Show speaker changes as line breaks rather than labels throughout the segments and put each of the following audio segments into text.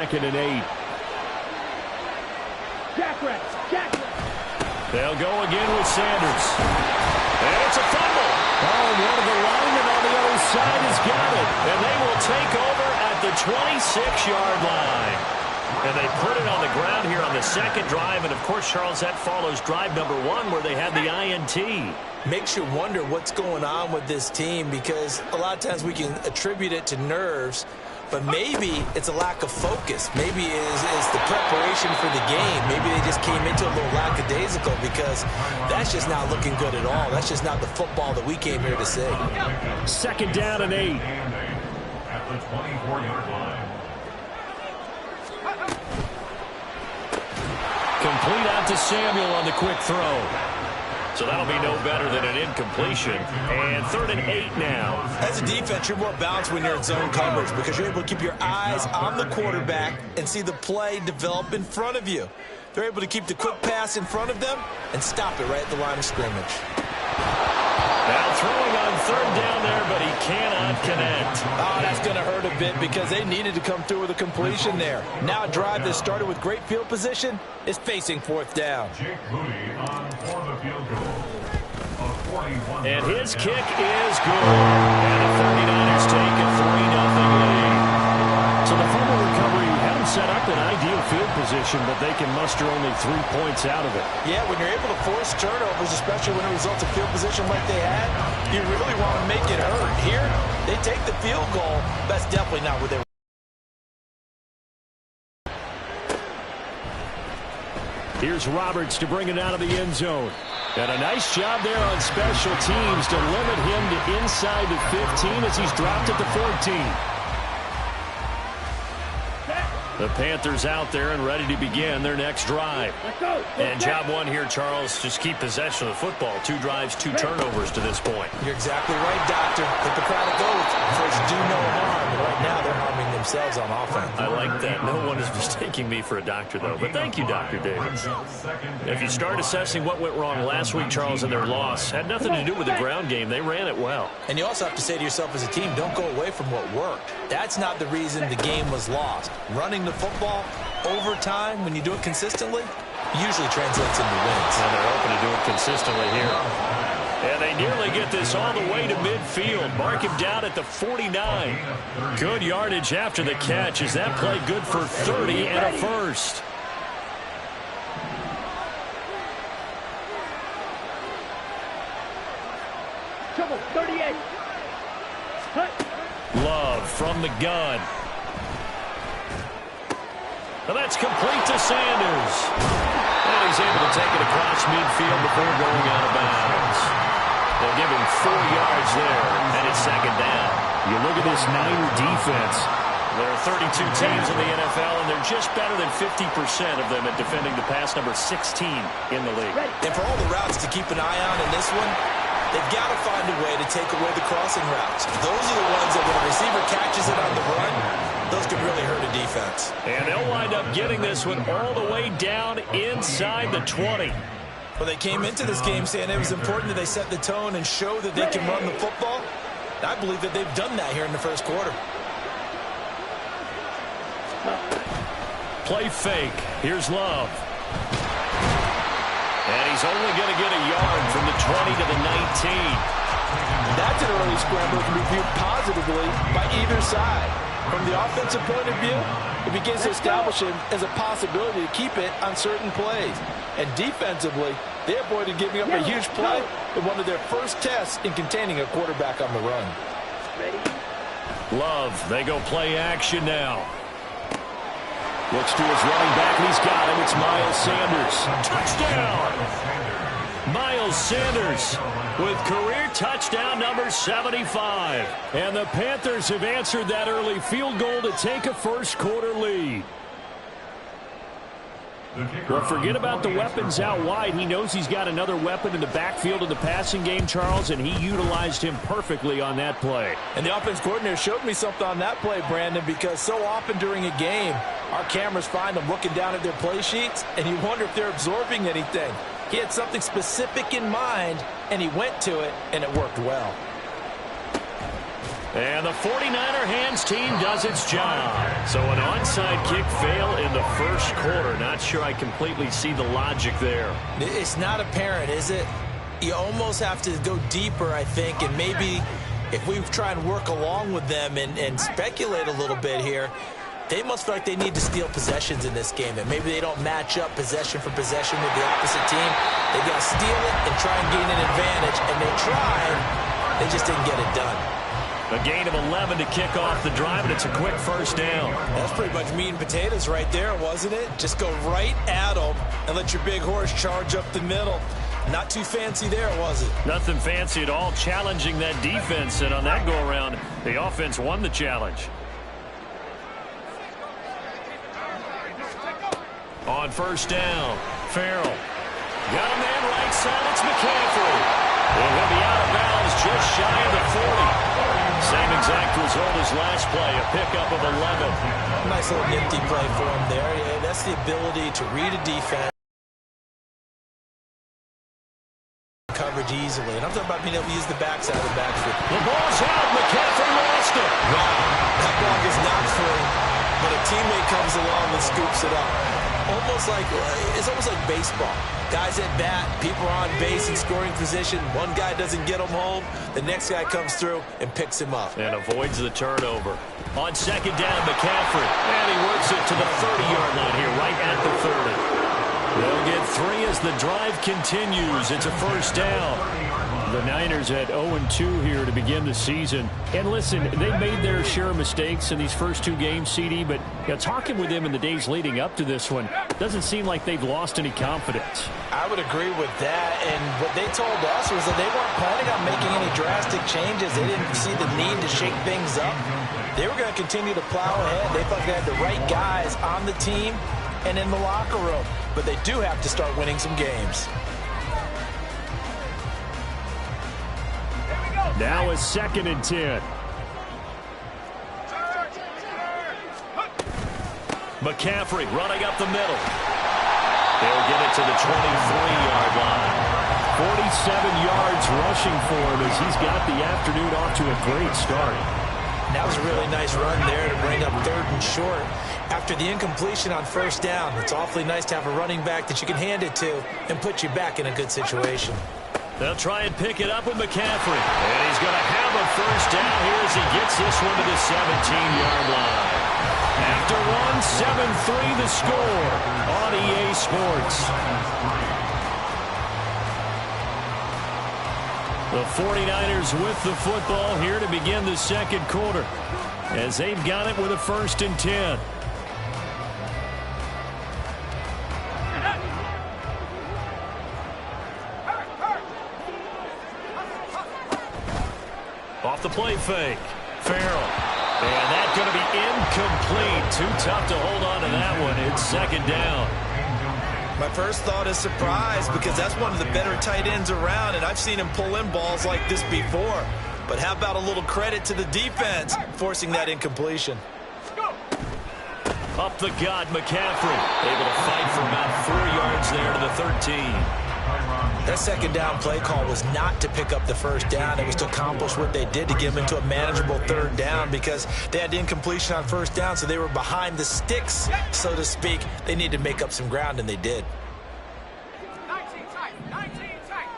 2nd and 8.
Jackrabbits.
They'll go again with Sanders. And it's a fumble. Oh, one of the linemen on the other side has got it. And they will take over at the 26-yard line. And they put it on the ground here on the second drive. And, of course, Charles, that follows drive number 1 where they had the INT.
Makes you wonder what's going on with this team, because a lot of times we can attribute it to nerves, but maybe it's a lack of focus. Maybe it's the preparation for the game. Maybe they just came into a little lackadaisical, because that's just not looking good at all. That's just not the football that we came here to see.
2nd down and 8.
At the 24-yard line.
Complete out to Samuel on the quick throw. So that'll be no better than an incompletion. And 3rd and 8 now.
As a defense, you're more balanced when you're in zone coverage, because you're able to keep your eyes on the quarterback and see the play develop in front of you. They're able to keep the quick pass in front of them and stop it right at the line of scrimmage.
Now throwing on 3rd down there, but he cannot connect.
Oh, that's going to hurt a bit, because they needed to come through with a completion there. Now a drive that started with great field position is facing 4th down.
And his kick is good. And the 49ers take a 3-0 lead. So the fumble recovery hadn't set up an ideal field position, but they can muster only 3 points out of it.
Yeah, when you're able to force turnovers, especially when it results in field position like they had, you really want to make it hurt. Here, they take the field goal. That's definitely not what they were.
Here's Roberts to bring it out of the end zone. And a nice job there on special teams to limit him to inside the 15 as he's dropped at the 14. The Panthers out there and ready to begin their next drive. And job 1 here, Charles, just keep possession of the football. 2 drives, 2 turnovers to this point.
You're exactly right, Doctor. Hippocratic oath. First, do no harm. And right now, they're harming themselves on offense.
I like that. No one is mistaking me for a doctor, though. But thank you, Dr. Davis. If you start assessing what went wrong last week, Charles, in their loss, had nothing to do with the ground game. They ran it well.
And you also have to say to yourself as a team, don't go away from what worked. That's not the reason the game was lost. Running the football over time, when you do it consistently, usually translates into wins.
And they're hoping to do it consistently here. And they nearly get this all the way to midfield. Mark him down at the 49. Good yardage after the catch. Is that play good for 30 and a first?
Trouble, 38.
Love from the gun. And that's complete to Sanders. And he's able to take it across midfield before going out of bounds. They'll give him 4 yards there, and it's 2nd down. You look at this Niner defense. There are 32 teams in the NFL, and they're just better than 50% of them at defending the pass, number 16 in the league.
And for all the routes to keep an eye on in this one, they've got to find a way to take away the crossing routes. Those are the ones that when a receiver catches it on the run, those could really hurt a defense.
And they'll wind up getting this one all the way down inside the 20.
Well, they came into this game saying it was important that they set the tone and show that they can run the football. And I believe that they've done that here in the first quarter.
Play fake. Here's Love. And he's only going to get a yard from the 20 to the 19.
That's an early scramble that can be viewed positively by either side. From the offensive point of view, it begins to establish him as a possibility to keep it on certain plays. And defensively, they avoided giving up a huge play in one of their first tests in containing a quarterback on the run.
Love, they go play action now. Looks to his running back, and he's got him. It's Miles Sanders. Touchdown! Miles Sanders with career touchdown number 75. And the Panthers have answered that early field goal to take a first quarter lead. Well, forget about the weapons out wide. He knows he's got another weapon in the backfield of the passing game, Charles, and he utilized him perfectly on that play.
And the offense coordinator showed me something on that play, Brandon, because so often during a game, our cameras find them looking down at their play sheets, and you wonder if they're absorbing anything. He had something specific in mind, and he went to it, and it worked well.
And the 49er hands team does its job. So an onside kick fail in the first quarter. Not sure I completely see the logic there.
It's not apparent, is it? You almost have to go deeper, I think, and maybe if we try and work along with them and speculate a little bit here, they must feel like they need to steal possessions in this game, and maybe they don't match up possession for possession with the opposite team. They got to steal it and try and gain an advantage, and they tried. They just didn't get it done.
A gain of 11 to kick off the drive, and it's a quick first down.
That's pretty much meat and potatoes right there, wasn't it? Just go right at them and let your big horse charge up the middle. Not too fancy there, was it?
Nothing fancy at all, challenging that defense, and on that go-around, the offense won the challenge. On first down, Farrell. Got a man right side, it's McCaffrey. And he'll be out of bounds just shy of the 40. Same exact result as last play, a pickup of 11.
Nice little nifty play for him there. Yeah, that's the ability to read a defense. Coverage easily. And I'm talking about being able to use the backside of the backfield.
The ball's out. McCaffrey lost it.
Wow. That ball is not free, but a teammate comes along and scoops it up. It's almost like baseball. Guys at bat, people are on base in scoring position. One guy doesn't get him home. The next guy comes through and picks him up.
And avoids the turnover. On second down, McCaffrey. And he works it to the 30-yard line here, right at the 30. They'll get 3 as the drive continues. It's a first down. The Niners at 0-2 here to begin the season. And listen, they made their share of mistakes in these first 2 games, CD, but talking with them in the days leading up to this one, doesn't seem like they've lost any confidence.
I would agree with that, and what they told us was that they weren't planning on making any drastic changes. They didn't see the need to shake things up. They were going to continue to plow ahead. They thought they had the right guys on the team and in the locker room, but they do have to start winning some games.
Now it's 2nd and 10. McCaffrey running up the middle. They'll get it to the 23-yard line. 47 yards rushing for him as he's got the afternoon off to a great start.
That was a really nice run there to bring up 3rd and short. After the incompletion on first down, it's awfully nice to have a running back that you can hand it to and put you back in a good situation.
They'll try and pick it up with McCaffrey. And he's going to have a first down here as he gets this one to the 17-yard line. After one, 7-3 the score on EA Sports. The 49ers with the football here to begin the second quarter as they've got it with a 1st and 10. Off the play fake. Farrell. And that's going to be incomplete. Too tough to hold on to that one. It's 2nd down.
My first thought is surprise because that's one of the better tight ends around, and I've seen him pull in balls like this before. But how about a little credit to the defense forcing that incompletion?
Up the gut, McCaffrey. Able to fight for about 4 yards there to the 13.
That 2nd down play call was not to pick up the first down. It was to accomplish what they did to get them into a manageable 3rd down because they had the incompletion on first down, so they were behind the sticks, so to speak. They needed to make up some ground, and they did.
19 tight, 19 tight.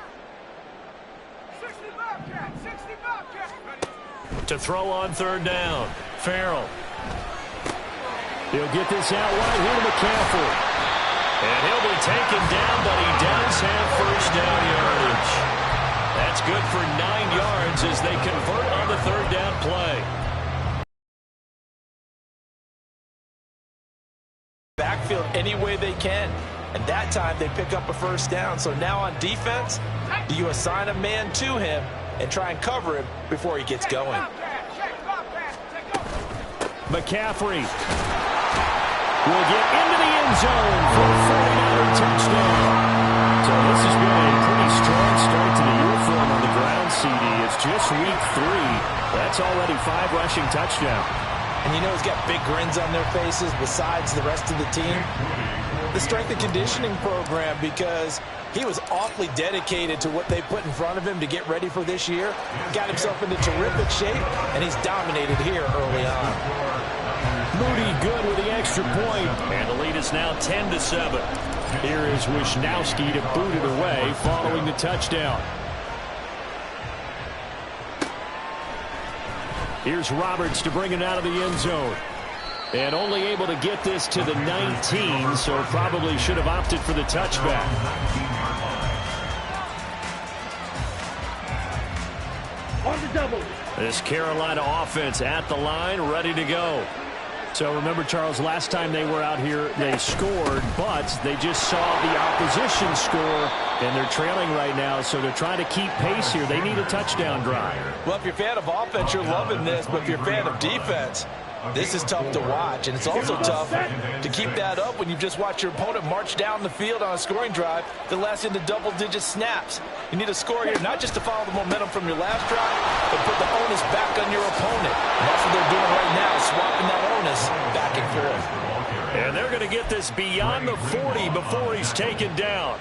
60 Bobcat, 60 Bobcat.
To throw on 3rd down, Farrell. He'll get this out wide here to McCaffrey. And he'll be taken down, but he does have first down yardage. That's good for 9 yards as they convert on the 3rd down play.
Backfield any way they can. And that time they pick up a first down. So now on defense, do you assign a man to him and try and cover him before he gets going?
McCaffrey will get into the end zone for a 49er touchdown. So this has been a pretty strong start to the year for him on the ground, CD. It's just week 3. That's already 5 rushing touchdowns.
and you know he's got big grins on their faces besides the rest of the team? The strength and conditioning program, because he was awfully dedicated to what they put in front of him to get ready for this year. Got himself into terrific shape, and he's dominated here early on.
Moody good with the extra point, and the lead is now 10-7. Here is Wisnowski to boot it away following the touchdown. Here's Roberts to bring it out of the end zone. And only able to get this to the 19, so probably should have opted for the touchback.
On the double.
This Carolina offense at the line, ready to go. So remember, Charles, last time they were out here, they scored, but they just saw the opposition score, and they're trailing right now, so they're trying to keep pace here. They need a touchdown drive.
Well, if you're a fan of offense, you're loving this, but if you're a fan of defense, this is tough to watch, and it's also tough to keep that up when you've just watched your opponent march down the field on a scoring drive that lasts into double-digit snaps. You need a score here, not just to follow the momentum from your last drive, but put the onus back on your opponent. And that's what they're doing right now, swapping that onus back and forth.
And they're going to get this beyond the 40 before he's taken down.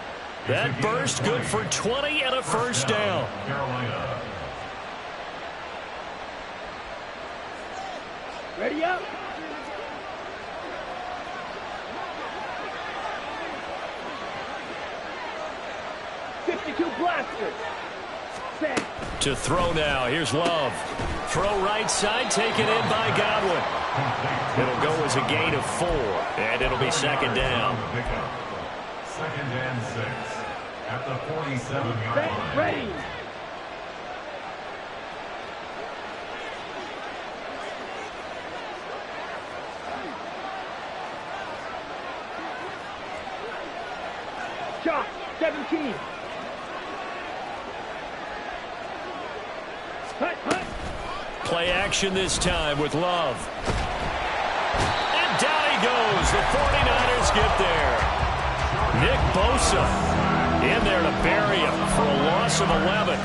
That burst good for 20 and a first down.
Ready up. blaster. Set.
To throw now. Here's Love. Throw right side, taken in by Godwin. It'll go as a gain of 4, and it'll be second down.
Second and 6 at the 47-yard line.
Ready. Shot, 17. Hut, hut.
Play action this time with Love. And down he goes. The 49ers get there. Nick Bosa in there to bury him for a loss of 11.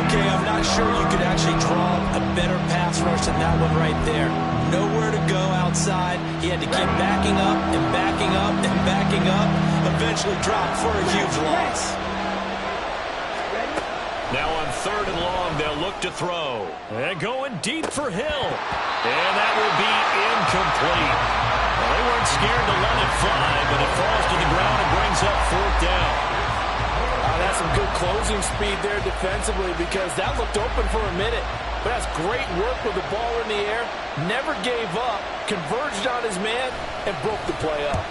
Okay, I'm not sure you could actually draw a better pass rush than that one right there. Nowhere to go outside. He had to keep backing up and backing up and backing up. Eventually dropped for a huge loss.
Now on 3rd and long, they'll look to throw. And going deep for Hill. And that will be incomplete. Well, they weren't scared to let it fly, but it falls to the ground and brings up 4th down.
That's some good closing speed there defensively, because that looked open for a minute. But that's great work with the ball in the air. Never gave up, converged on his man, and broke the play up.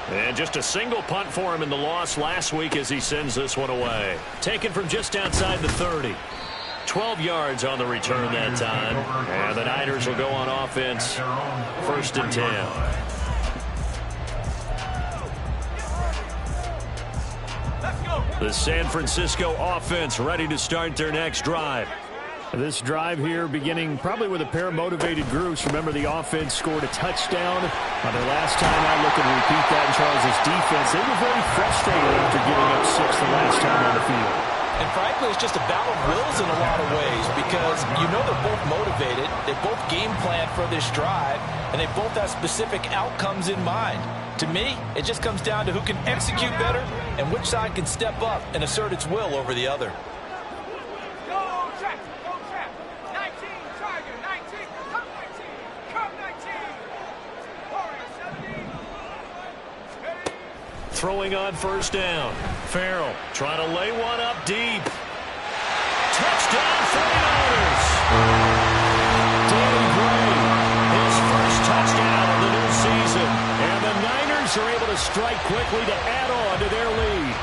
And just a single punt for him in the loss last week as he sends this one away. Taken from just outside the 30. 12 yards on the return that time. And the Niners will go on offense. 1st and 10. The San Francisco offense ready to start their next drive. This drive here beginning probably with a pair of motivated groups. Remember, the offense scored a touchdown on their last time out. Looking to repeat that in Charles' defense. They were very frustrated after giving up 6 the last time on the field.
And frankly, it's just a battle of wills in a lot of ways, because you know they're both motivated. They both game planned for this drive, and they both have specific outcomes in mind. To me, it just comes down to who can execute better and which side can step up and assert its will over the other.
Go check, 19, Tiger, 19, come 19, come 19. Warrior 70. Ready.
Throwing on 1st down. Farrell trying to lay one up deep. Touchdown 49ers. Danny Gray, his first touchdown of the new season. And the Niners are able to strike quickly to add on to their lead.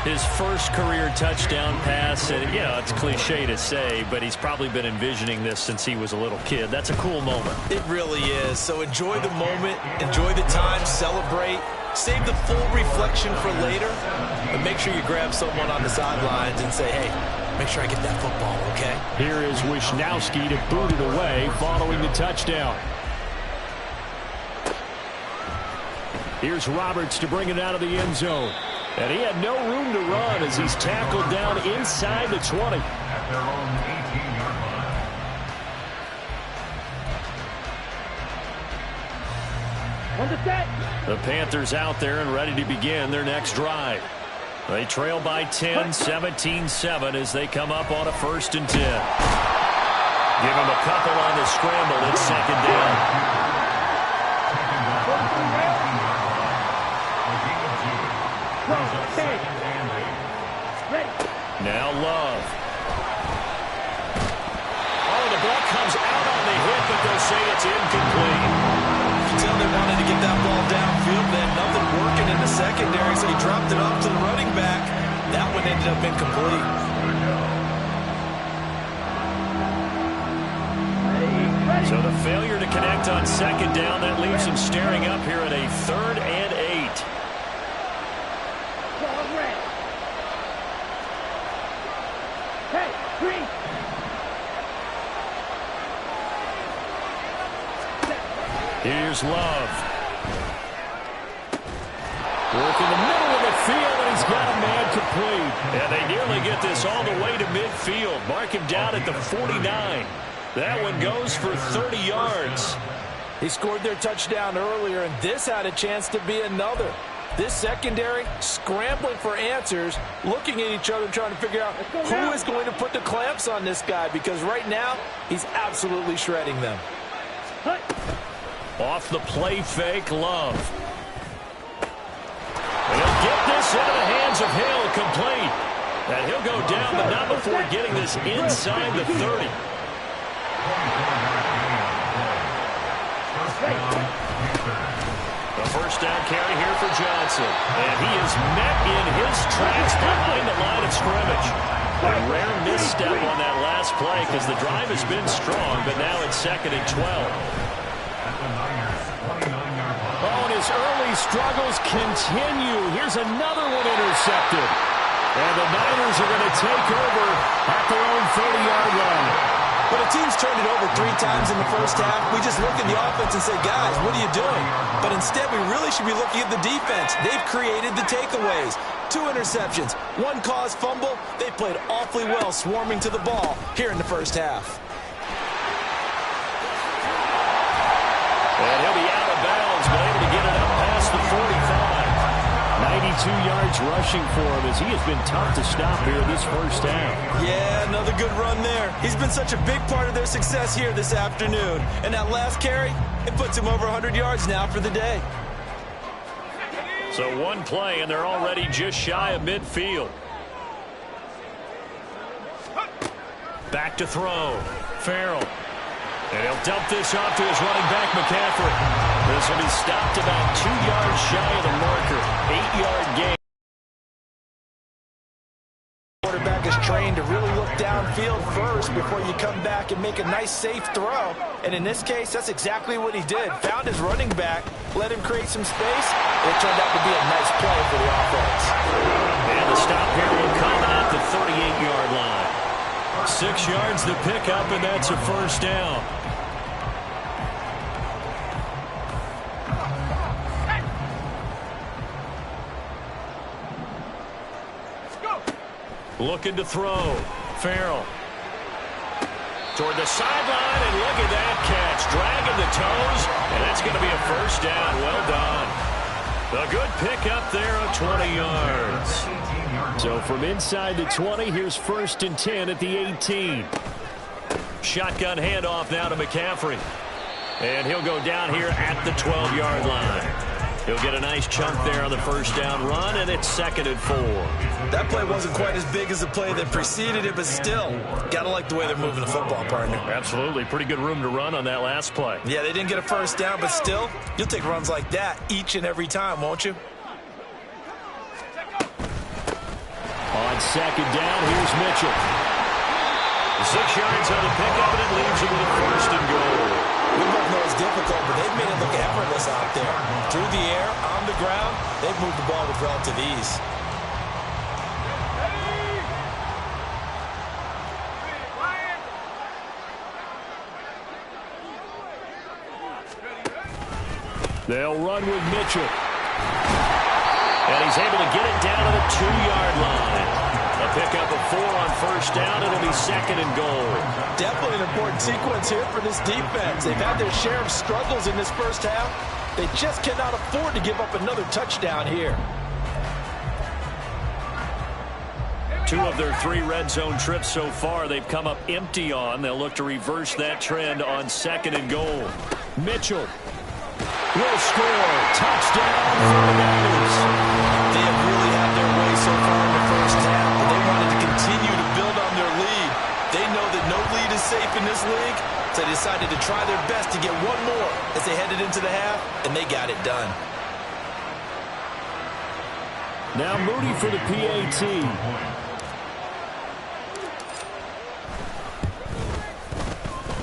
His first career touchdown pass, and it's cliche to say, but he's probably been envisioning this since he was a little kid. That's a cool moment.
It really is. So enjoy the moment, enjoy the time, celebrate, save the full reflection for later, but make sure you grab someone on the sidelines and say, hey, make sure I get that football, okay?
Here is Wisnowski to boot it away following the touchdown. Here's Roberts to bring it out of the end zone. And he had no room to run as he's tackled down inside the 20.
At their own 18-yard
On the set.
The Panthers out there and ready to begin their next drive. They trail by 10, 17-7 as they come up on a 1st and 10. Give them a couple on the scramble. It's 2nd down. Now Love. Oh, the ball comes out on the hit, but they'll say it's incomplete.
You can tell they wanted to get that ball downfield. They had nothing working in the secondary, so he dropped it off to the running back. That one ended up incomplete.
So the failure to connect on 2nd down, that leaves him staring up here at a 3rd and 8.
Hey, green.
Here's Love. Work in the middle of the field, and he's got a man complete. And they nearly get this all the way to midfield. Mark him down at the 49. That one goes for 30 yards.
He scored their touchdown earlier, and this had a chance to be another. This secondary scrambling for answers, looking at each other, trying to figure out who is going to put the clamps on this guy, because right now he's absolutely shredding them.
Off the play fake, Love. And he'll get this into the hands of Hill, complete. And he'll go down, but not before getting this inside the 30. A 1st down carry here for Johnson. And he is met in his tracks behind the line of scrimmage. A rare misstep on that last play because the drive has been strong, but now it's 2nd and 12. Oh, and his early struggles continue. Here's another one intercepted. And the Niners are going to take over at their own 30-yard line.
When a team's turned it over 3 times in the first half, we just look at the offense and say, guys, what are you doing? But instead, we really should be looking at the defense. They've created the takeaways. 2 interceptions, 1 caused fumble. They played awfully well swarming to the ball here in the first half.
And he'll be out of bounds, but able to get it up past the 45. 92 yards rushing for him as he has been tough to stop here this first half.
Yeah, another good run there. He's been such a big part of their success here this afternoon. And that last carry, it puts him over 100 yards now for the day.
So 1 play, and they're already just shy of midfield. Back to throw. Farrell. And he'll dump this off to his running back, McCaffrey. This will be stopped about 2 yards shy of the marker. 8-yard gain.
Quarterback is trained to really look downfield first before you come back and make a nice, safe throw. And in this case, that's exactly what he did. Found his running back, let him create some space, and it turned out to be a nice play for the offense.
And the stop here will come at the 38-yard line. 6 yards to pick up, and that's a 1st down. Looking to throw. Farrell. Toward the sideline, and look at that catch. Dragging the toes, and that's going to be a 1st down. Well done. A good pickup there of 20 yards. So from inside the 20, here's 1st and 10 at the 18. Shotgun handoff now to McCaffrey. And he'll go down here at the 12-yard line. He'll get a nice chunk there on the 1st down run, and it's 2nd and 4.
That play wasn't quite as big as the play that preceded it, but still, gotta like the way they're moving the football, partner.
Absolutely. Pretty good room to run on that last play.
Yeah, they didn't get a 1st down, but still, you'll take runs like that each and every time, won't you?
On 2nd down, here's Mitchell. 6 yards on the pickup, and it leaves him with a 1st and goal.
We both know it's difficult, but they've made it look effortless out there. Through the air, on the ground, they've moved the ball with relative ease.
They'll run with Mitchell. And he's able to get it down to the 2-yard line. A pickup of 4 on 1st down, and it'll be 2nd and goal.
Definitely an important sequence here for this defense. They've had their share of struggles in this first half, They just cannot afford to give up another touchdown here.
2 of their 3 red zone trips so far they've come up empty on. They'll look to reverse that trend on 2nd and goal. Mitchell will score. Touchdown for the Panthers.
They have really had their way so far in the first half, but they wanted to continue to build on their lead. They know that no lead is safe in this league, so they decided to try their best to get one more as they headed into the half, and they got it done.
Now Moody for the PAT.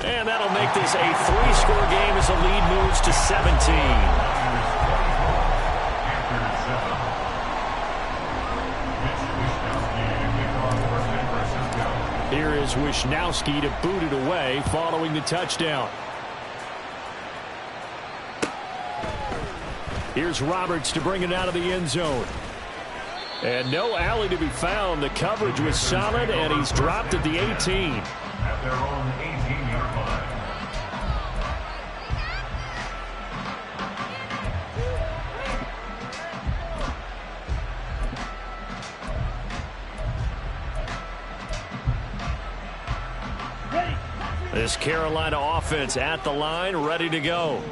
And that'll make this a 3-score game as the lead moves to 17. Here is Wisnowski to boot it away following the touchdown. Here's Roberts to bring it out of the end zone. And no alley to be found. The coverage was solid, and he's dropped at the 18.
At their own 18-yard line.
This Carolina offense at the line, ready to go.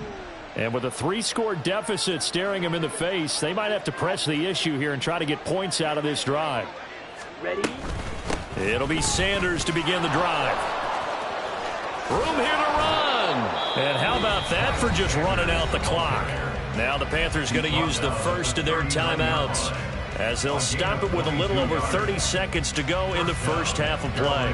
And with a 3-score deficit staring them in the face, they might have to press the issue here and try to get points out of this drive.
Ready?
It'll be Sanders to begin the drive. Room here to run. And how about that for just running out the clock? Now the Panthers going to use the first of their timeouts as they'll stop it with a little over 30 seconds to go in the first half of play.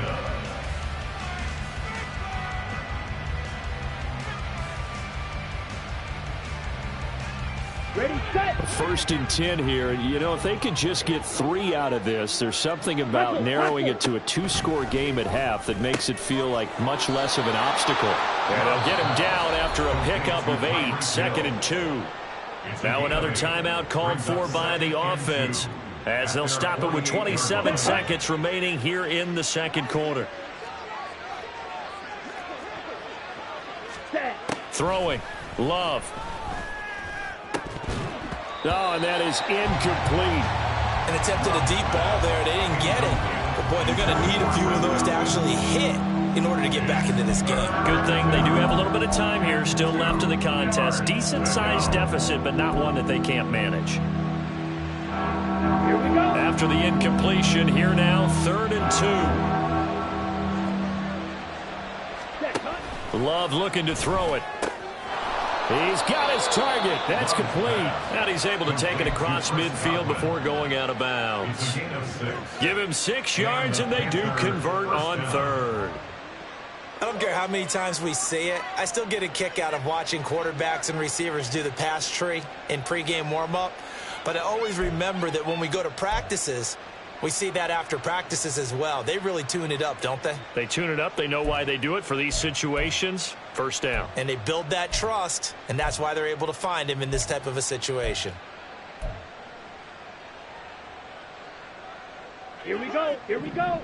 Ready, set.
1st and 10 here. You know, if they could just get 3 out of this, there's something about narrowing it to a 2-score game at half that makes it feel like much less of an obstacle. And they'll get him down after a pickup of 8, 2nd and 2. Now another timeout called for by the offense as they'll stop it with 27 seconds remaining here in the second quarter.
Set.
Throwing. Love. Oh, and that is incomplete.
And attempted a deep ball there. They didn't get it. But, boy, they're going to need a few of those to actually hit in order to get back into this game.
Good thing they do have a little bit of time here still left in the contest. Decent-sized deficit, but not one that they can't manage.
Here we go.
After the incompletion, here now, 3rd and 2.
Set, cut.
Love looking to throw it. He's got his target. That's complete. And he's able to take it across midfield before going out of bounds. Give him 6 yards, and they do convert on 3rd.
I don't care how many times we say it. I still get a kick out of watching quarterbacks and receivers do the pass tree in pregame warm-up. But I always remember that when we go to practices, we see that after practices as well. They really tune it up, don't they?
They tune it up. They know why they do it for these situations. 1st down.
And they build that trust, and that's why they're able to find him in this type of a situation.
Here we go. Here we go.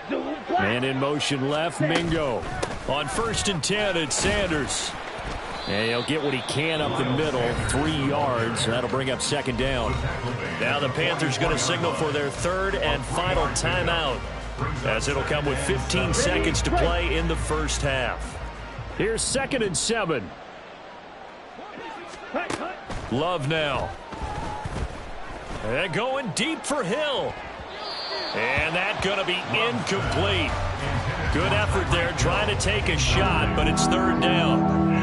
Zoom flat.
Man in motion left, Mingo. On 1st and 10, it's Sanders. And he'll get what he can up the middle, 3 yards. That'll bring up 2nd down. Now the Panthers going to signal for their 3rd and final timeout, as it'll come with 15 seconds to play in the first half. Here's 2nd and 7.
Cut, cut.
Love now. And going deep for Hill. And that's going to be incomplete. Good effort there trying to take a shot, but it's 3rd down.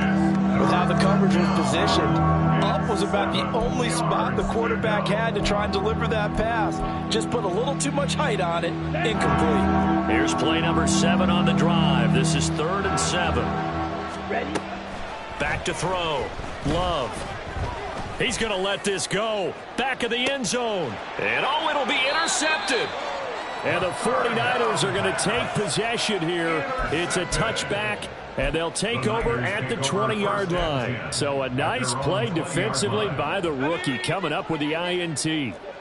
With how the coverage was positioned, up was about the only spot the quarterback had to try and deliver that pass. Just put a little too much height on it. Incomplete.
Here's play number 7 on the drive. This is 3rd and 7.
Ready.
Back to throw. Love. He's going to let this go. Back of the end zone. And oh, it'll be intercepted. And the 49ers are going to take possession here. It's a touchback And they'll take over at the 20-yard line. So a nice play defensively by the rookie, coming up with the INT.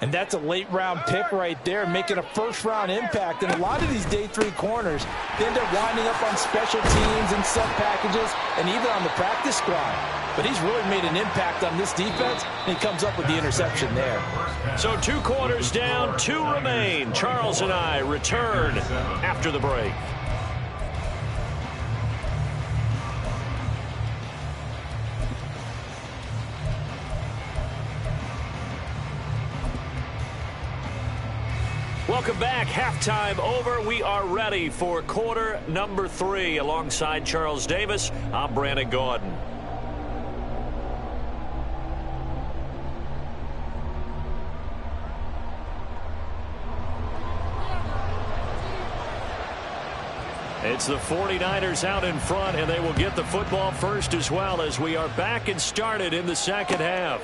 And that's a late-round pick right there, making a first-round impact. And a lot of these day 3 corners, they end up winding up on special teams and sub-packages and even on the practice squad. But he's really made an impact on this defense, and he comes up with the interception there.
So 2 quarters down, 2 remain. Charles and I return after the break. Welcome back. Halftime over. We are ready for quarter number 3. Alongside Charles Davis, I'm Brandon Gordon. It's the 49ers out in front, and they will get the football first as well as we are back and started in the second half.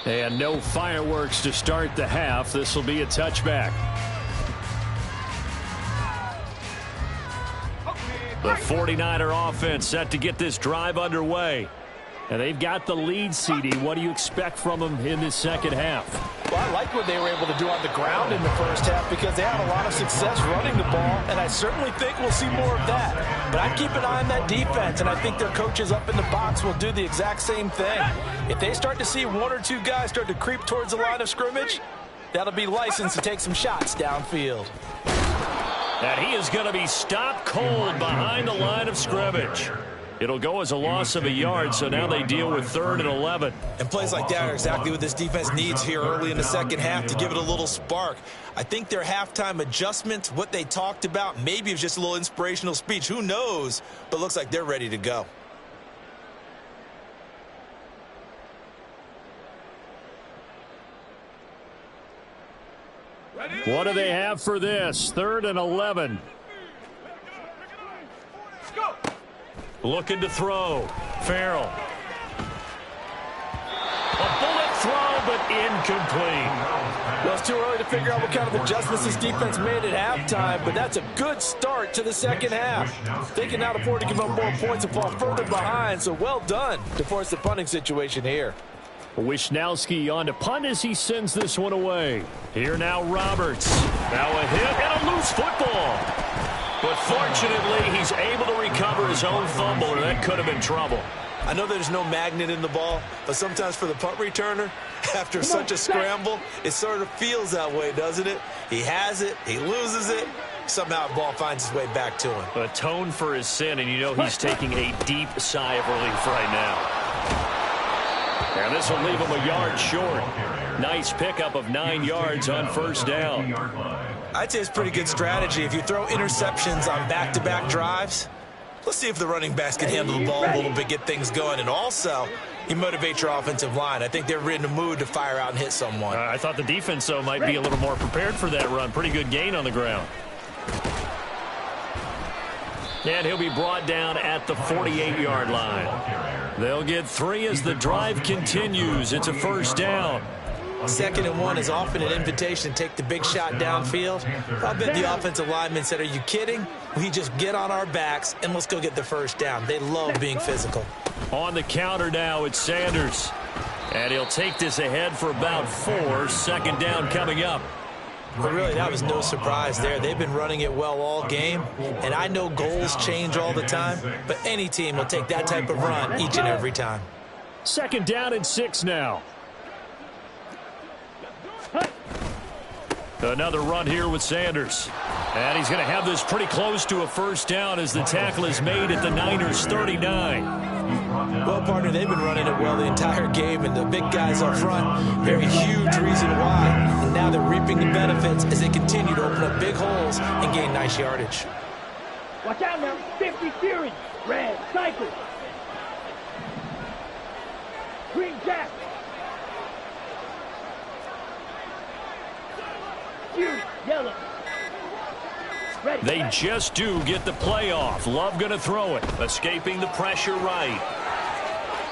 And no fireworks to start the half. This will be a touchback. The 49er offense set to get this drive underway. And they've got the lead, CD. What do you expect from them in this second half?
Well, I like what they were able to do on the ground in the first half because they had a lot of success running the ball, and I certainly think we'll see more of that. But I'd keep an eye on that defense, and I think their coaches up in the box will do the exact same thing. If they start to see 1 or 2 guys start to creep towards the line of scrimmage, that'll be licensed to take some shots downfield.
And he is going to be stopped cold behind the line of scrimmage. It'll go as a loss of a yard, so now they deal with 3rd and 11.
And plays like that are exactly what this defense needs here early in the second half to give it a little spark. I think their halftime adjustment, what they talked about, maybe it was just a little inspirational speech. Who knows? But looks like they're ready to go.
What do they have for this? 3rd and 11.
Let's go.
Looking to throw. Farrell. A bullet throw, but incomplete.
Well, it's too early to figure out what kind of adjustments this defense made at halftime, but that's a good start to the second half. They can now afford to give up more points and fall further behind, so well done to force the punting situation here.
Wisnowski on to punt as he sends this one away. Here now Roberts. Now a hit and a loose football. But fortunately, he's able to recover his own fumble, or that could have been trouble.
I know there's no magnet in the ball, but sometimes for the punt returner, after such a scramble, it sort of feels that way, doesn't it? He has it, he loses it, somehow the ball finds its way back to him.
Atone for his sin, and you know he's taking a deep sigh of relief right now. And this will leave him a yard short. Nice pickup of 9 yards on first down.
I'd say it's pretty good strategy. If you throw interceptions on back-to-back drives, let's see if the running backs can handle the ball a little bit, get things going. And also, you motivate your offensive line. I think they're in the mood to fire out and hit someone.
I thought the defense, though, might be a little more prepared for that run. Pretty good gain on the ground. And he'll be brought down at the 48-yard line. They'll get 3 as the drive continues. It's a first down.
2nd and 1 is often an invitation to take the big shot downfield. I bet the offensive lineman said, are you kidding? We just get on our backs and let's go get the first down. They love being physical.
On the counter now, it's Sanders. And he'll take this ahead for about 4. 2nd down coming up.
But really, that was no surprise there. They've been running it well all game. And I know goals change all the time, but any team will take that type of run each and every time.
2nd down and 6 now. Another run here with Sanders. And he's going to have this pretty close to a first down as the tackle is made at the Niners' 39.
Well, partner, they've been running it well the entire game, and the big guys up front, very huge reason why. And now they're reaping the benefits as they continue to open up big holes and gain nice yardage.
Watch out now. 50 series. Red, cycle. Green jack. Yellow. Ready.
They just do get the play off. Love going to throw it. Escaping the pressure right.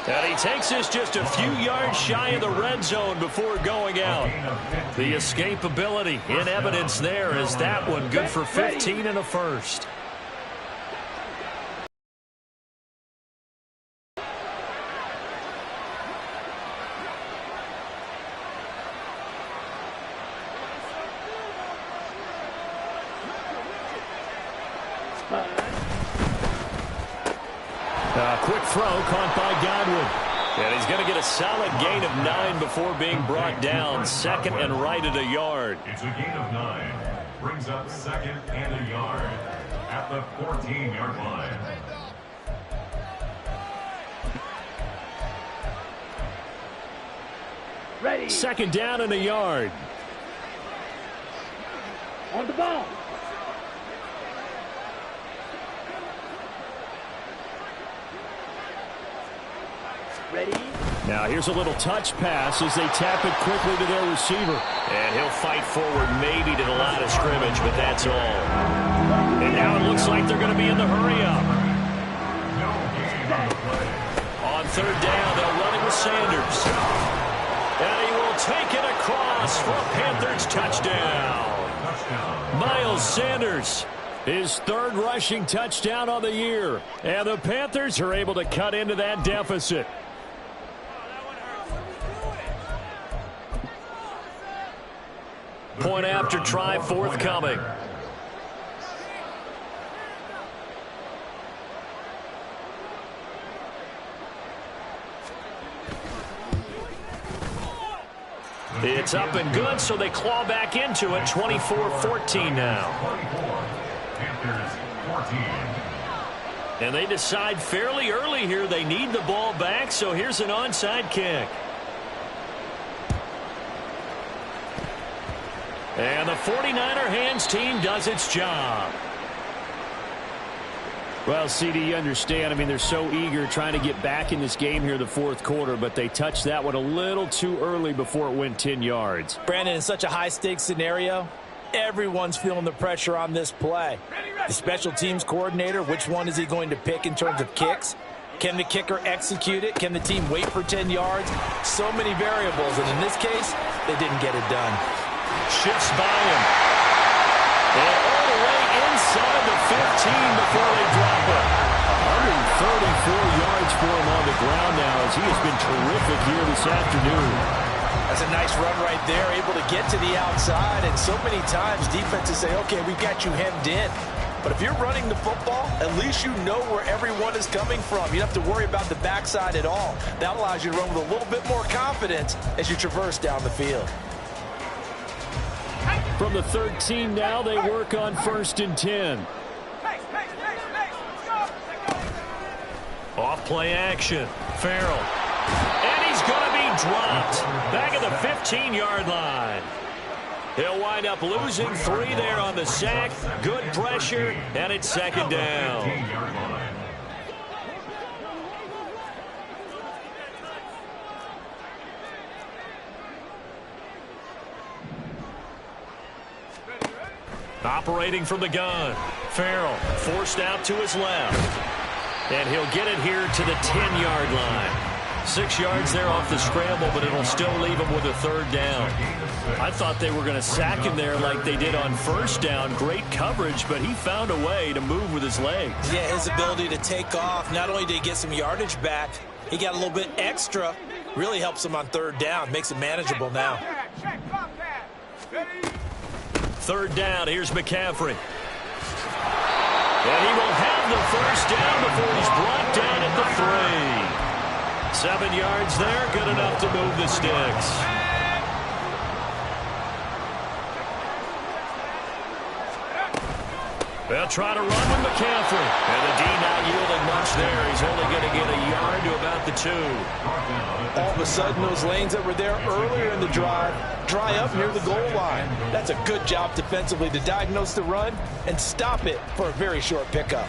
And he takes this just a few yards shy of the red zone before going out. The escapability in evidence there is that one good for 15 and a first. Quick throw caught by Godwin. And he's going to get a solid gain of 9 before being brought down. Second and right at a yard.
It's a gain of 9. Brings up second and a yard at the 14-yard line.
Ready.
Second down and a yard.
On the ball. Ready.
Now here's a little touch pass as they tap it quickly to their receiver. And he'll fight forward maybe to the line of scrimmage, but that's all. And now it looks like they're going to be in the hurry-up.
No gain on the play.
On third down, they'll run it with Sanders. And he will take it across for a Panthers touchdown. Miles Sanders, his third rushing touchdown on the year. And the Panthers are able to cut into that deficit. Point after try forthcoming. It's up and good, so they claw back into it. 24-14 now.
Panthers 14.
And they decide fairly early here they need the ball back, so here's an onside kick. And the 49er hands team does its job. Well, CD, you understand. I mean, they're so eager trying to get back in this game here in the fourth quarter, but they touched that one a little too early before it went 10 yards.
Brandon, in such a high-stakes scenario, everyone's feeling the pressure on this play. The special teams coordinator, which one is he going to pick in terms of kicks? Can the kicker execute it? Can the team wait for 10 yards? So many variables, and in this case, they didn't get it done.
Shifts by him. And all the way inside the 15 before they drop it. 134 yards for him on the ground now as he has been terrific here this afternoon.
That's a nice run right there, able to get to the outside. And so many times defenses say, okay, we've got you hemmed in. But if you're running the football, at least you know where everyone is coming from. You don't have to worry about the backside at all. That allows you to run with a little bit more confidence as you traverse down the field.
From the 13 now, they work on 1st and 10. Off play action. Farrell. And he's going to be dropped. Back at the 15-yard line. He'll wind up losing 3 there on the sack. Good pressure, and it's second down. Operating from the gun. Farrell forced out to his left. And he'll get it here to the 10-yard line. 6 yards there off the scramble, but it'll still leave him with a third down. I thought they were going to sack him there like they did on first down. Great coverage, but he found a way to move with his legs.
Yeah, his ability to take off, not only did he get some yardage back, he got a little bit extra. Really helps him on third down, makes it manageable now.
Third down, here's McCaffrey. And he will have the first down before he's brought down at the 3. 7 yards there, good enough to move the sticks. They'll try to run with McCaffrey. And the D not yielding much there. He's only going to get a yard to about the 2.
All of a sudden, those lanes that were there earlier in the drive dry up near the goal line. That's a good job defensively to diagnose the run and stop it for a very short pickup.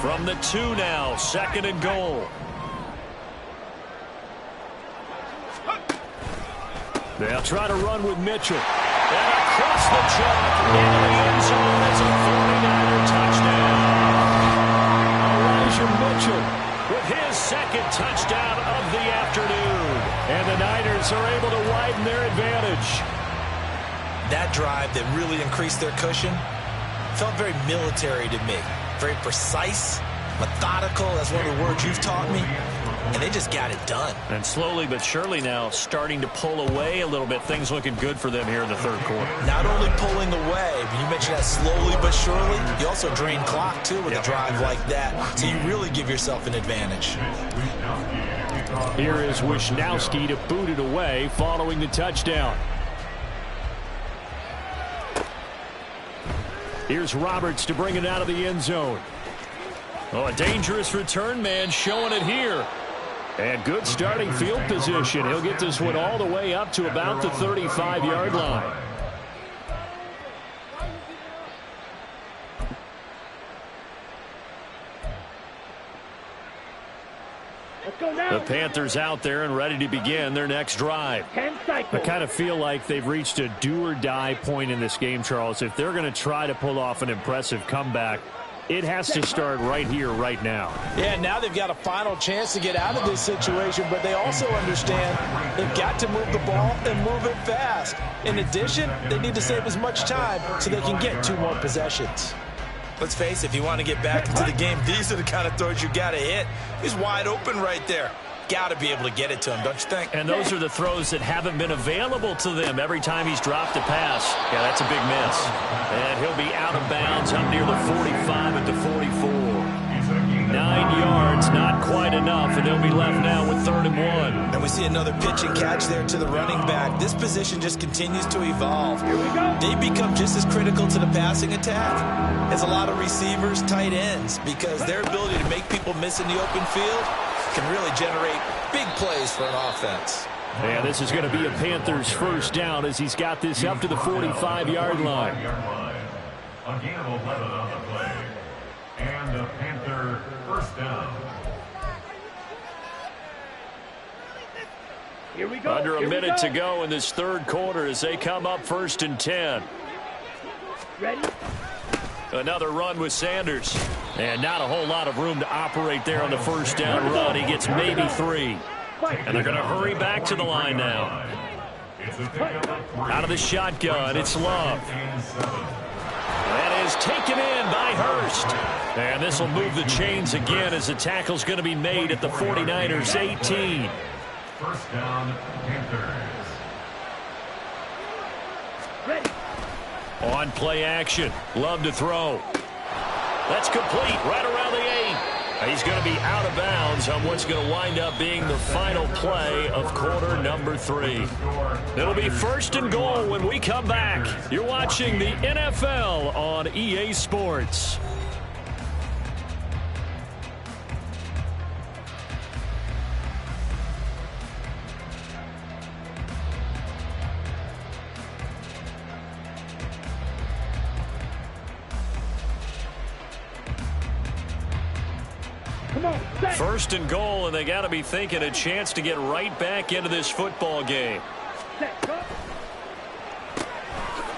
From the 2 now, 2nd and goal. They'll try to run with Mitchell. And across the chalk into the end zone. That's a 49er touchdown. Elijah Mitchell with his 2nd touchdown of the afternoon. And the Niners are able to widen their advantage.
That drive that really increased their cushion felt very military to me. Very precise, methodical. That's one of the words you've taught me. and they just got it done.
And slowly but surely now starting to pull away a little bit. Things looking good for them here in the third quarter.
Not only pulling away, but you mentioned that slowly but surely, you also drain clock, too, with a drive like that. So you really give yourself an advantage.
Here is Wisnowski to boot it away following the touchdown. Here's Roberts to bring it out of the end zone.
Oh, a dangerous return man showing it here.
And good starting field position. He'll get this one all the way up to about the 35-yard line.
The Panthers out there and ready to begin their next drive.
I kind of feel like they've reached a do-or-die point in this game, Charles. If they're going to try to pull off an impressive comeback, it has to start right here, right now.
Yeah, now they've got a final chance to get out of this situation, but they also understand they've got to move the ball and move it fast. In addition, they need to save as much time so they can get 2 more possessions. Let's face it, if you want to get back into the game, these are the kind of throws you got to hit. He's wide open right there. Got to be able to get it to him, don't you think?
And those are the throws that haven't been available to them every time he's dropped a pass. Yeah, that's a big miss. And he'll be out of bounds up near the 45 at the 44. 9 yards, not quite enough, and they'll be left now with 3rd and 1.
And we see another pitch and catch there to the running back. This position just continues to evolve.
Here we go.
They become just as critical to the passing attack as a lot of receivers, tight ends, because their ability to make people miss in the open field can really generate big plays for an offense.
And this is going to be a Panthers first down as he's got this up to the 45-yard line.
A gain of 11 on the play. And the Panther first down.
Here we go.
Under a minute to go in this third quarter as they come up 1st and 10.
Ready?
Another run with Sanders. And not a whole lot of room to operate there on the first down run. He gets maybe 3. And they're going to hurry back to the line now. Out of the shotgun, it's Love. That is taken in by Hurst. And this will move the chains again as the tackle's going to be made at the 49ers 18.
First down, Panthers.
Ready?
On play action. Love to throw. That's complete right around the 8. He's going to be out of bounds on what's going to wind up being the final play of quarter number 3. It'll be 1st and goal when we come back. You're watching the NFL on EA Sports.
Come on, set.
1st and goal, and they got to be thinking a chance to get right back into this football game.
Set. Go.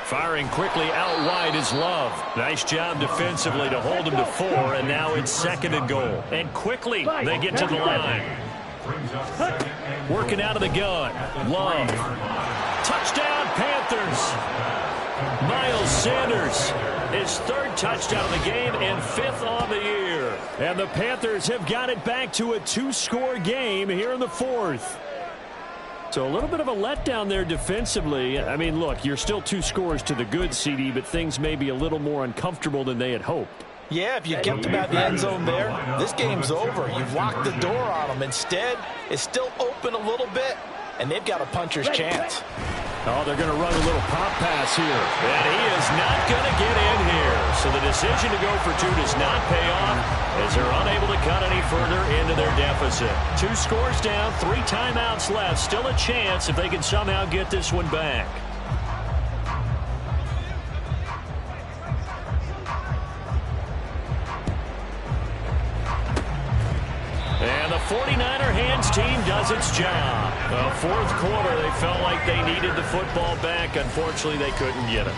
Firing quickly out wide is Love. Nice job defensively to hold him to 4, and now it's 2nd and goal. And quickly they get to the line. Working out of the gun. Love. Touchdown, Panthers. Miles Sanders, his 3rd touchdown of the game and 5th on the year.
And the Panthers have got it back to a 2-score game here in the 4th. So a little bit of a letdown there defensively. I mean, look, you're still 2 scores to the good, CD, but things may be a little more uncomfortable than they had hoped.
Yeah, if you kept them at the end zone there, this game's over. You've locked the door on them. Instead, it's still open a little bit, and they've got a puncher's chance.
Oh, they're going to run a little pop pass here.
And he is not going to get in here. So the decision to go for 2 does not pay off as they're unable to cut any further into their deficit. 2 scores down, 3 timeouts left. Still a chance if they can somehow get this one back. And the 49er hands team does its job. The 4th quarter, they felt like they needed the football back. Unfortunately, they couldn't get it.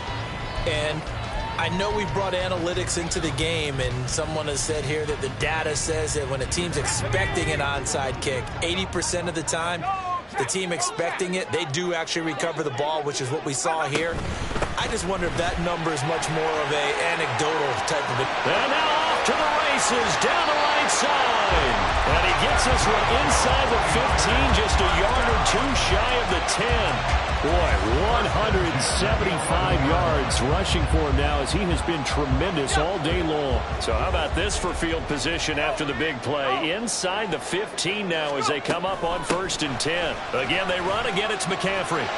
And I know we brought analytics into the game, and someone has said here that the data says that when a team's expecting an onside kick, 80% of the time, the team expecting it, they do actually recover the ball, which is what we saw here. I just wonder if that number is much more of a anecdotal type of it.
And now off to the races, down the right side. And he gets this one inside the 15, just a yard or two shy of the 10. Boy, 175 yards rushing for him now as he has been tremendous all day long. So how about this for field position after the big play? Inside the 15 now as they come up on 1st and 10. Again, they run. Again, it's McCaffrey.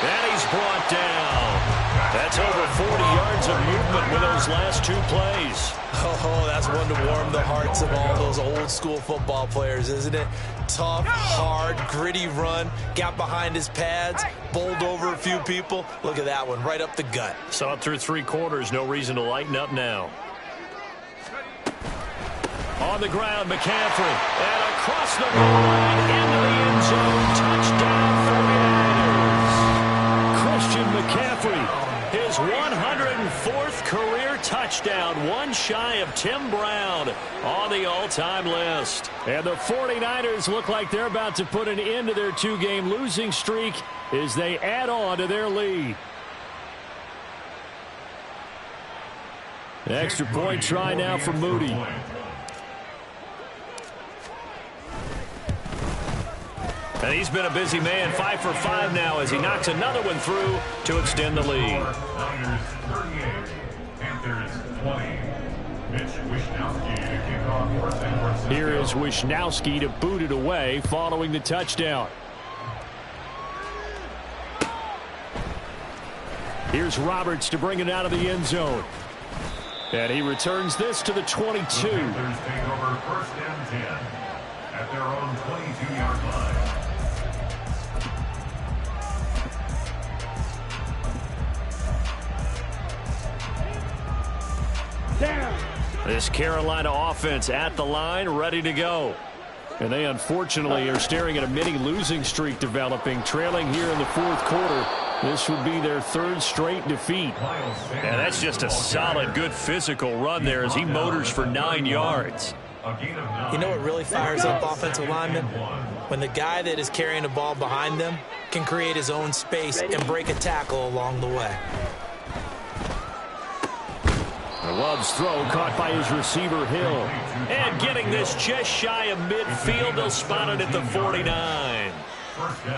And he's brought down. That's over 40 yards of movement with those last 2 plays.
Oh, that's one to warm the hearts of all those old-school football players, isn't it? Tough, hard, gritty run. Got behind his pads, bowled over a few people. Look at that one, right up the gut.
Saw it through 3 quarters. No reason to lighten up now. On the ground, McCaffrey. And across the goal line into the end zone. Touchdown, 49ers. Christian McCaffrey. His 104th career touchdown, one shy of Tim Brown on the all-time list. And the 49ers look like they're about to put an end to their 2-game losing streak as they add on to their lead. Extra point try now for Moody. And he's been a busy man, 5 for 5 now as he knocks another one through to extend the lead.
Niners 38, Panthers 20.
Here is Wishnowski to boot it away following the touchdown. Here's Roberts to bring it out of the end zone. And he returns this to the 22.
Panthers take over 1st and 10 at their own 22-yard line.
This Carolina offense at the line, ready to go. And they unfortunately are staring at a mini losing streak developing, trailing here in the 4th quarter. This would be their 3rd straight defeat. And that's just a solid, good physical run there as he motors for 9 yards.
You know what really fires up offensive linemen? When the guy that is carrying the ball behind them can create his own space and break a tackle along the way.
Love's throw caught by his receiver, Hill. And getting this just shy of midfield, they'll spot it at the 49.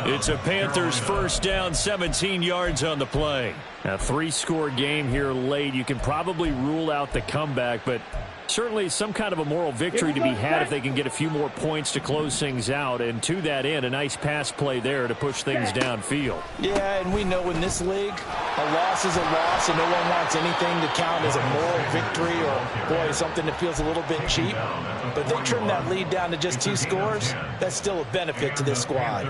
It's a Panthers 1st down, 17 yards on the play. A 3-score game here late. You can probably rule out the comeback, but certainly some kind of a moral victory to be had if they can get a few more points to close things out. And to that end, a nice pass play there to push things downfield.
Yeah, and we know in this league, a loss is a loss, and no one wants anything to count as a moral victory or, boy, something that feels a little bit cheap. But they trim that lead down to just 2 scores. That's still a benefit to this squad.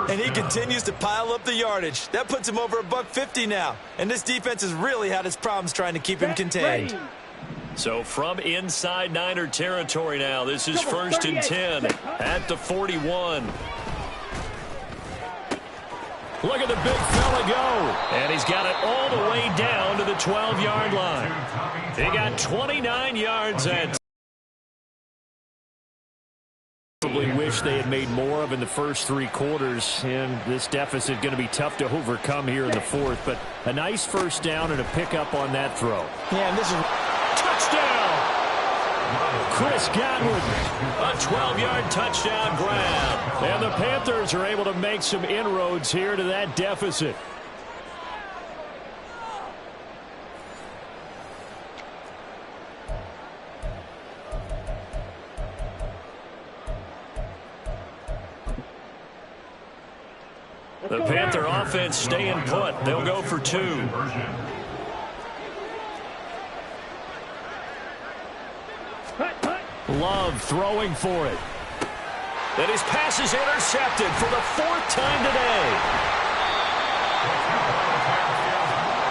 And he continues to pile up the yardage. That puts him over $150 now. And this defense has really had its problems trying to keep him contained.
So from inside Niner territory now, this is 1st and 10 at the 41. Look at the big fella go. And he's got it all the way down to the 12-yard line. He got 29 yards and probably wish they had made more of in the first 3 quarters, and this deficit going to be tough to overcome here in the 4th, but a nice 1st down and a pickup on that throw.
Yeah, and this is
touchdown. Chris Godwin, a 12-yard touchdown grab, and the Panthers are able to make some inroads here to that deficit. The Panther offense staying put. They'll go for 2. Love throwing for it. And his pass is intercepted for the 4th time today.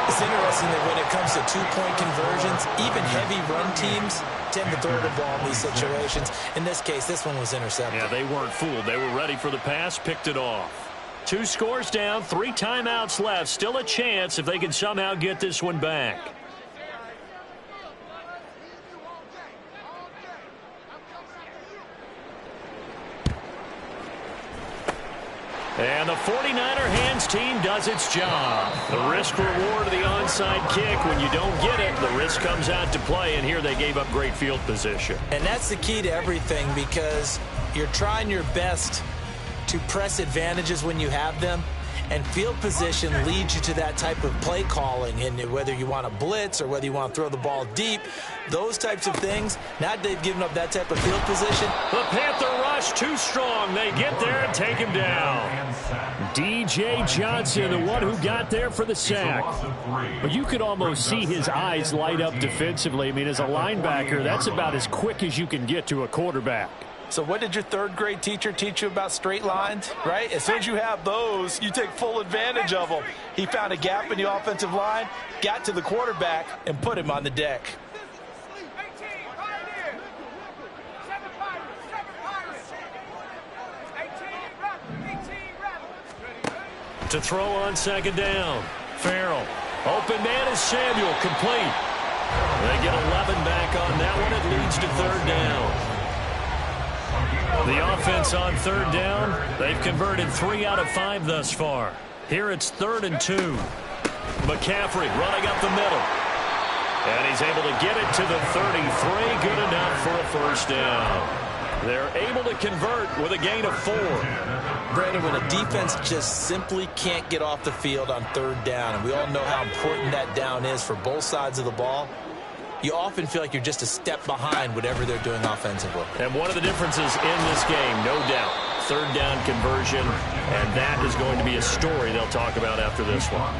It's interesting that when it comes to 2-point conversions, even heavy run teams tend to throw the ball in these situations. In this case, this one was intercepted.
Yeah, they weren't fooled. They were ready for the pass, picked it off. 2 scores down, 3 timeouts left. Still a chance if they can somehow get this one back. And the 49er hands team does its job. The risk-reward of the onside kick. When you don't get it, the risk comes out to play, and here they gave up great field position.
And that's the key to everything, because you're trying your best to press advantages when you have them, and field position leads you to that type of play calling. And whether you want to blitz or whether you want to throw the ball deep, those types of things, now they've given up that type of field position.
The Panther rush too strong. They get there and take him down. DJ Johnson, the one who got there for the sack. But you could almost see his eyes light up defensively. I mean, as a linebacker, that's about as quick as you can get to a quarterback.
So what did your third-grade teacher teach you about straight lines, right? As soon as you have those, you take full advantage of them. He found a gap in the offensive line, got to the quarterback, and put him on the deck.
To throw on second down. Farrell. Open man is Samuel. Complete. They get 11 back on that one. It leads to third down. The offense on third down, they've converted 3 out of 5 thus far. Here it's 3rd and 2. McCaffrey running up the middle. And he's able to get it to the 33. Good enough for a first down. They're able to convert with a gain of 4.
Brandon, when a defense just simply can't get off the field on third down, and we all know how important that down is for both sides of the ball, you often feel like you're just a step behind whatever they're doing offensively.
And one of the differences in this game, no doubt, third down conversion, and that is going to be a story they'll talk about after this one.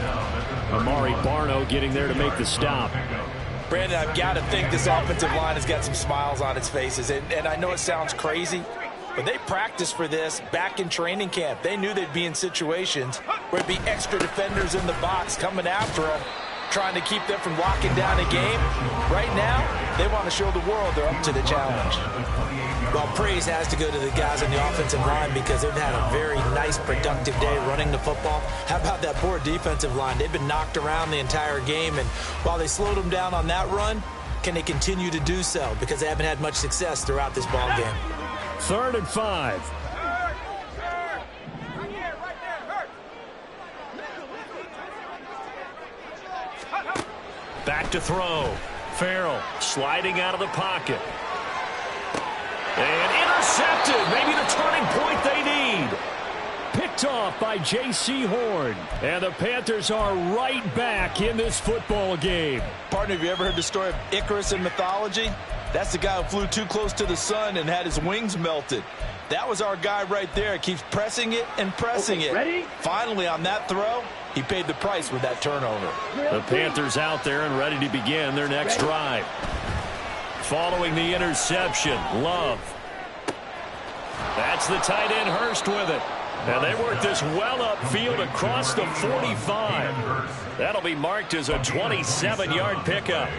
Amari Barno getting there to make the stop.
Brandon, I've got to think this offensive line has got some smiles on its faces, and I know it sounds crazy, but they practiced for this back in training camp. They knew they'd be in situations where there'd be extra defenders in the box coming after them, trying to keep them from locking down a game. Right now, they want to show the world they're up to the challenge. Well, praise has to go to the guys on the offensive line because they've had a very nice, productive day running the football. How about that poor defensive line? They've been knocked around the entire game, and while they slowed them down on that run, can they continue to do so? Because they haven't had much success throughout this ball game.
3rd and 5. Back to throw. Farrell sliding out of the pocket. And intercepted. Maybe the turning point they need. Picked off by J.C. Horn. And the Panthers are right back in this football game.
Partner, have you ever heard the story of Icarus in mythology? That's the guy who flew too close to the sun and had his wings melted. That was our guy right there. Keeps pressing it and pressing it.
Ready?
Finally, on that throw, he paid the price with that turnover.
The Panthers out there and ready to begin their next drive. Following the interception, Love. That's the tight end Hurst with it. And they work this well upfield across the 45. That'll be marked as a 27-yard pickup.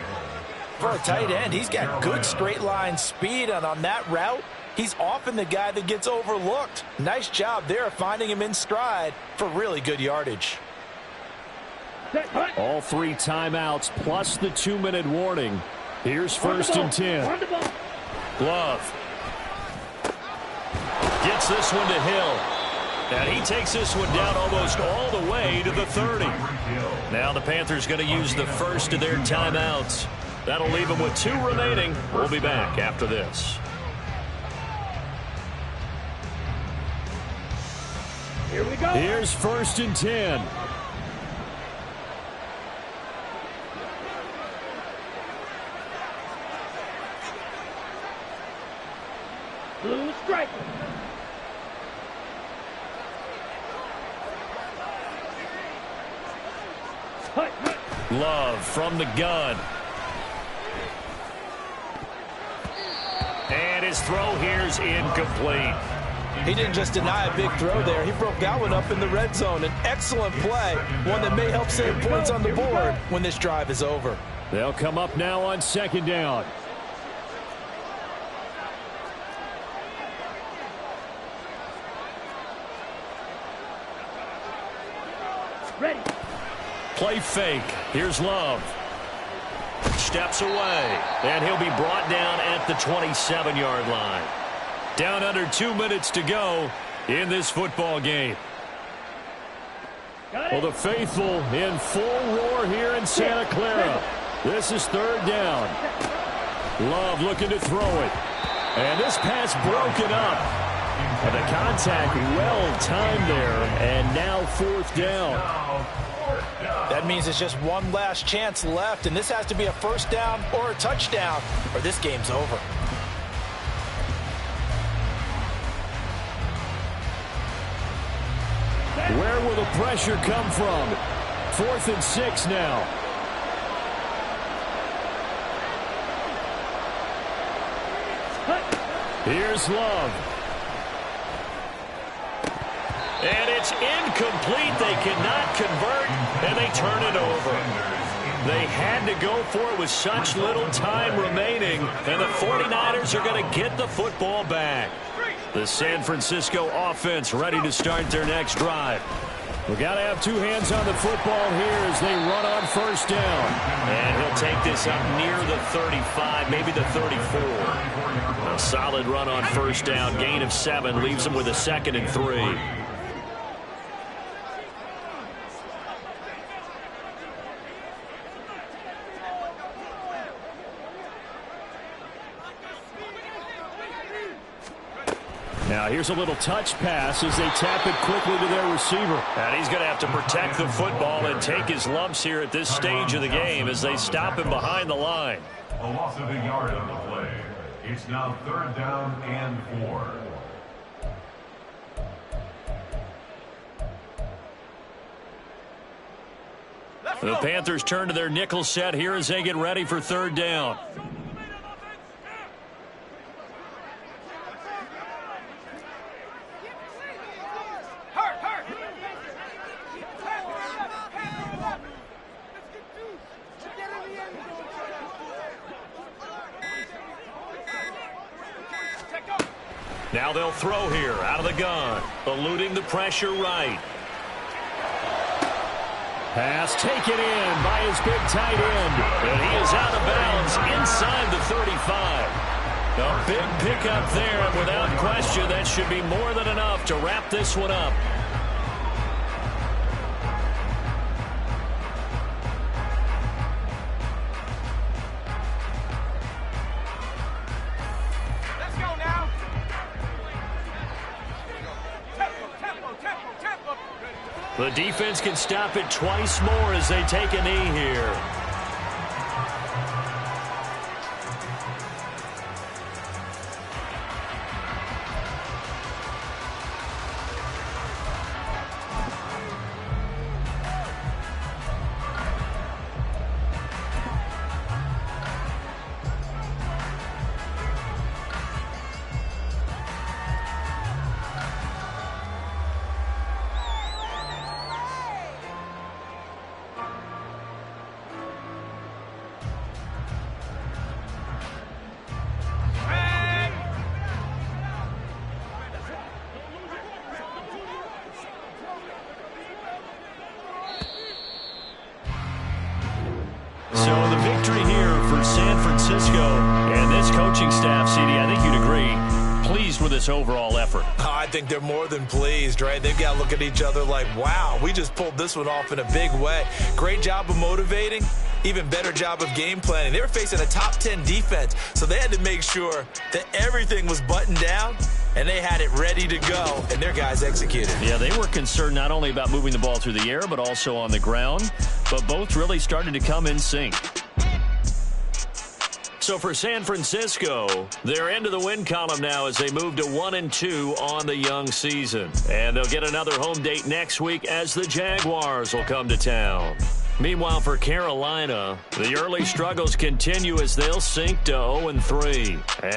For a tight end, he's got good straight line speed, and on that route, he's often the guy that gets overlooked. Nice job there finding him in stride for really good yardage.
All 3 timeouts plus the 2-minute warning. Here's 1st and 10. Love. Gets this one to Hill. And he takes this one down almost all the way to the 30. Now the Panthers going to use the first of their timeouts. That'll leave them with 2 remaining. We'll be back after this.
Here we go.
Here's 1st and 10.
Blue striker.
Love from the gun. And his throw here's incomplete.
He didn't just deny a big throw there. He broke that one up in the red zone. An excellent play, one that may help save points on the board when this drive is over.
They'll come up now on 2nd down.
Ready.
Play fake. Here's Love. Steps away. And he'll be brought down at the 27-yard line. Down under 2 minutes to go in this football game. Well, the faithful in full roar here in Santa Clara. This is third down. Love looking to throw it. And this pass broken up. And the contact well timed there. And now fourth down.
That means it's just one last chance left, and this has to be a first down or a touchdown, or this game's over.
Where will the pressure come from? 4th and 6 now. Here's Love. And it's incomplete. They cannot convert, and they turn it over. They had to go for it with such little time remaining, and the 49ers are going to get the football back. The San Francisco offense ready to start their next drive. We've got to have two hands on the football here as they run on first down. And he'll take this up near the 35, maybe the 34. A solid run on first down. Gain of 7 leaves them with a 2nd and 3. Now here's a little touch pass as they tap it quickly to their receiver. And he's going to have to protect the football and take his lumps here at this stage of the game as they stop him behind the line.
A loss of a yard on the play. It's now third down and 4.
The Panthers turn to their nickel set here as they get ready for third down. Now they'll throw here out of the gun, eluding the pressure right. Pass taken in by his big tight end, and he is out of bounds inside the 35. A big pickup there, and without question, that should be more than enough to wrap this one up. The defense can stop it twice more as they take a knee here. So the victory here for San Francisco and this coaching staff, CD, I think you'd agree, pleased with this overall effort.
I think they're more than pleased, right? They've got to look at each other like, wow, we just pulled this one off in a big way. Great job of motivating. Even better job of game planning. They were facing a top 10 defense, so they had to make sure that everything was buttoned down, and they had it ready to go, and their guys executed.
Yeah, they were concerned not only about moving the ball through the air, but also on the ground, but both really started to come in sync. So for San Francisco, they're into the win column now as they move to 1-2 on the young season. And they'll get another home date next week as the Jaguars will come to town. Meanwhile, for Carolina, the early struggles continue as they'll sink to 0-3. And